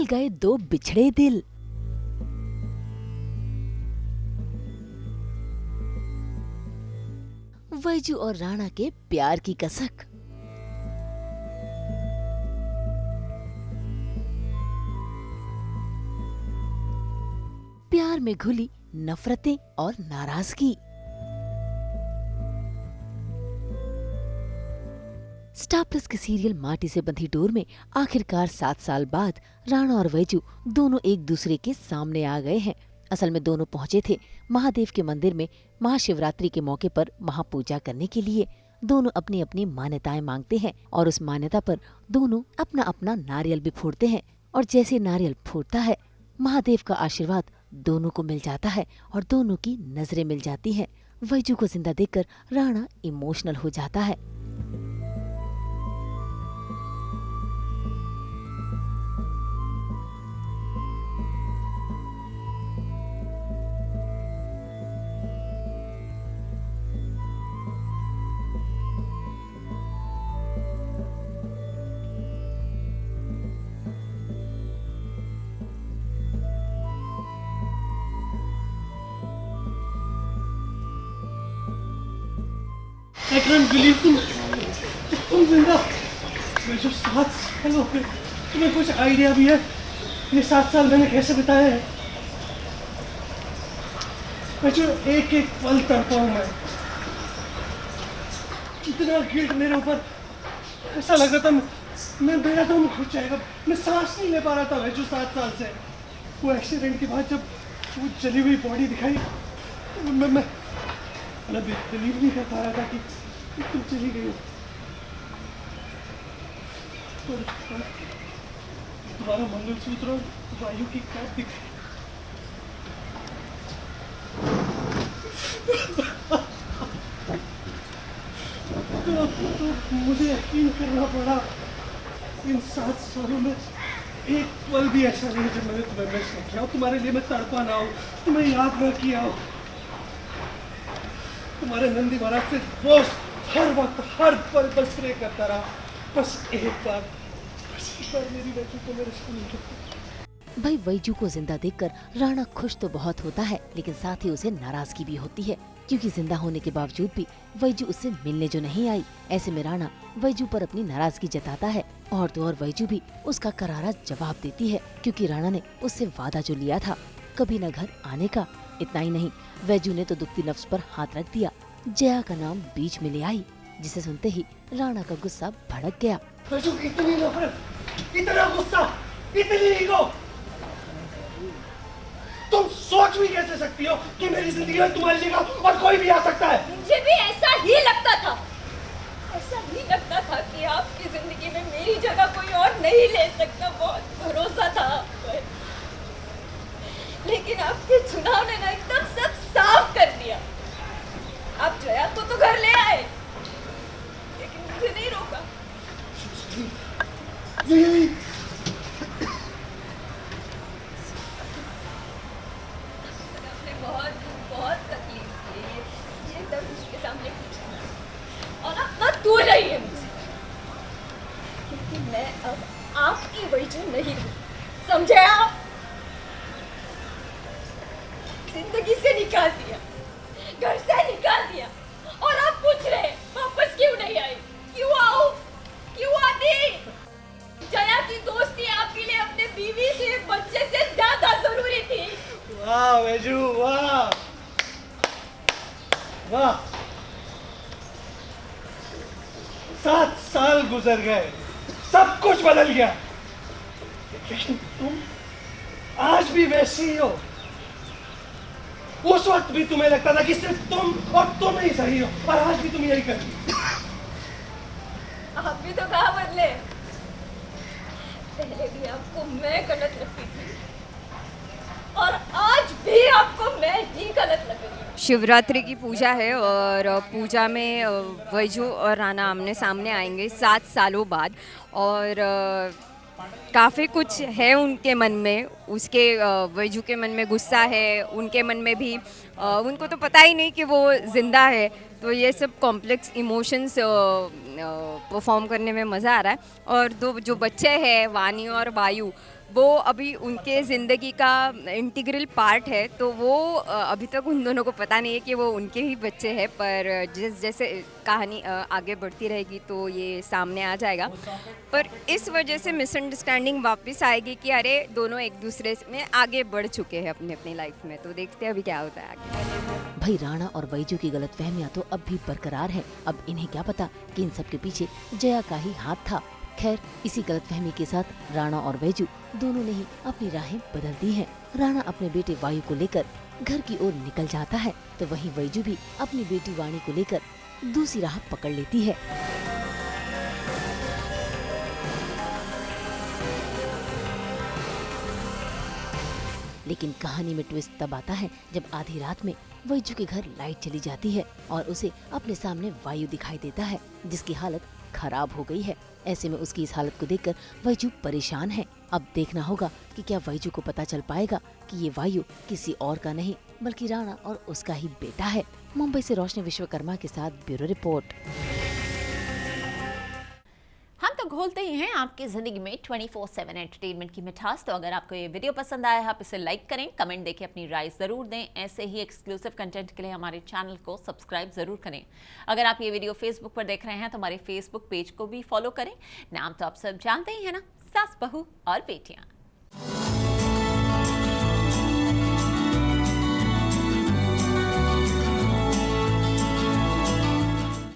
मिल गए दो बिछड़े दिल। वैजू और राणा के प्यार की कसक। प्यार में घुली नफरतें और नाराजगी। स्टार प्लस के सीरियल माटी से बंधी डोर में आखिरकार 7 साल बाद राणा और वैजू दोनों एक दूसरे के सामने आ गए हैं। असल में दोनों पहुंचे थे महादेव के मंदिर में महाशिवरात्रि के मौके पर महापूजा करने के लिए। दोनों अपनी अपनी मान्यताएं मांगते हैं और उस मान्यता पर दोनों अपना अपना नारियल भी फोड़ते हैं। और जैसे नारियल फूटता है, महादेव का आशीर्वाद दोनों को मिल जाता है और दोनों की नजरें मिल जाती हैं। वैजू को जिंदा देखकर राणा इमोशनल हो जाता है। I can't believe तुम जिंदा। मुझे 7 साल हो गए। तुम्हें कुछ आइडिया भी है ये 7 साल मैंने कैसे बिताए हैं? मैं जो एक एक पल तड़पा हूँ मैं। इतना गिल्ट मेरे ऊपर, ऐसा लग रहा था मेरा दम घुट जाएगा। मैं सांस नहीं ले पा रहा था जो 7 साल से। वो एक्सीडेंट के बाद जब वो जली हुई बॉडी दिखाई, मैं बिलीव नहीं कर पा रहा था कि तुम चली गई हो। तुम्हारा मंगलसूत्र और वायु की कैप दिखाई। तो मुझे यकीन करना पड़ा। इन 7 सालों में एक पल भी ऐसा नहीं जब मैंने तुम्हें मिस न किया हो, तुम्हारे लिए मैं तड़पा ना हो, तुम्हें याद न किया हो। तुम्हारे नंदी महाराज से रोज हर वक्त हर पल बस प्रे करता रहा। बस एक बार मेरी वैजू को मेरे सामने। भाई वैजू को जिंदा देखकर राणा खुश तो बहुत होता है, लेकिन साथ ही उसे नाराजगी भी होती है, क्योंकि जिंदा होने के बावजूद भी वैजू उससे मिलने जो नहीं आई। ऐसे में राणा वैजू पर अपनी नाराजगी जताता है और तो और वैजू भी उसका करारा जवाब देती है, क्योंकि राणा ने उससे वादा जो लिया था कभी न घर आने का। इतना ही नहीं, वैजू ने तो दुखती नफ्स पर हाथ रख दिया। जया का नाम बीच में ले आई, जिसे सुनते ही राणा का गुस्सा भड़क गया। वैजू की इतनी नफरत, इतना गुस्सा, इतनी ईगो, तुम सोच भी कैसे सकती हो कि मेरी जिंदगी में तुम्हारी जगह और कोई भी आ सकता है? मुझे भी ऐसा ही लगता था। ऐसा ही लगता था कि आपकी जिंदगी में मेरी जगह कोई और नहीं ले सकता। बहुत भरोसा था आप पर, लेकिन आपके चुनाव ने ना एकदम सब साफ कर दिया। आप जया को तो घर ले आए, लेकिन मुझे नहीं रोका। आपने बहुत तकलीफ की, ये तब उसके सामने पूछा और अब मत दूर रही है मुझसे, क्योंकि मैं अब आपकी वैजू नहीं हूँ, समझे आप? जिंदगी से निकाल दिया, घर से निकाल दिया, और आप पूछ रहे वापस क्यों नहीं आई? क्यों आओ? क्यों आती? जया की दोस्ती आपके लिए अपने बीवी से, बच्चे से ज्यादा जरूरी थी। वाह वैजू, वाह वाह। 7 साल गुजर गए, सब कुछ बदल गया, लेकिन तुम आज भी वैसी ही हो। उस वक्त भी तुम्हें लगता था कि सिर्फ तुम और तुम ही सही हो, और आज भी तुम यही कर रही हो। आप भी तो कहाँ बदले? पहले भी आपको मैं गलत लगती थी और आज भी आपको मैं ही गलत लग रही हूँ। शिवरात्रि की पूजा है और पूजा में वैजू और राणा आमने सामने आएंगे 7 सालों बाद, और काफ़ी कुछ है उनके मन में। उसके वैजू के मन में गुस्सा है, उनके मन में भी उनको तो पता ही नहीं कि वो ज़िंदा है। तो ये सब कॉम्प्लेक्स इमोशंस परफॉर्म करने में मज़ा आ रहा है। और दो जो बच्चे हैं वानी और वायु, वो अभी उनके ज़िंदगी का इंटीग्रल पार्ट है, तो वो अभी तक उन दोनों को पता नहीं है कि वो उनके ही बच्चे हैं, पर जैसे कहानी आगे बढ़ती रहेगी तो ये सामने आ जाएगा। पर इस वजह से मिसअंडरस्टैंडिंग वापस आएगी कि अरे दोनों एक दूसरे में आगे बढ़ चुके हैं अपनी अपनी लाइफ में, तो देखते हैं अभी क्या होता है आगे। भाई राणा और बैजू की गलतफहमियां तो अब भी बरकरार हैं। अब इन्हें क्या पता कि इन सब के पीछे जया का ही हाथ था। खैर, इसी गलतफहमी के साथ राणा और बैजू दोनों ने ही अपनी राहें बदल दी हैं। राणा अपने बेटे वायु को लेकर घर की ओर निकल जाता है, तो वहीं बैजू भी अपनी बेटी वाणी को लेकर दूसरी राह पकड़ लेती है। लेकिन कहानी में ट्विस्ट तब आता है जब आधी रात में बैजू के घर लाइट चली जाती है और उसे अपने सामने वायु दिखाई देता है, जिसकी हालत खराब हो गई है। ऐसे में उसकी इस हालत को देखकर बैजू परेशान है। अब देखना होगा कि क्या बैजू को पता चल पाएगा कि ये वायु किसी और का नहीं बल्कि राणा और उसका ही बेटा है। मुंबई से रोशनी विश्वकर्मा के साथ ब्यूरो रिपोर्ट। हम तो घोलते ही हैं आपकी जिंदगी में 24/7 एंटरटेनमेंट की मिठास। तो अगर आपको ये वीडियो पसंद आया है, आप इसे लाइक करें, कमेंट देके अपनी राय जरूर दें। ऐसे ही एक्सक्लूसिव कंटेंट के लिए हमारे चैनल को सब्सक्राइब जरूर करें। अगर आप ये वीडियो फेसबुक पर देख रहे हैं तो हमारे फेसबुक पेज को भी फॉलो करें। नाम तो आप सब जानते ही है ना, सास बहू और बेटियां।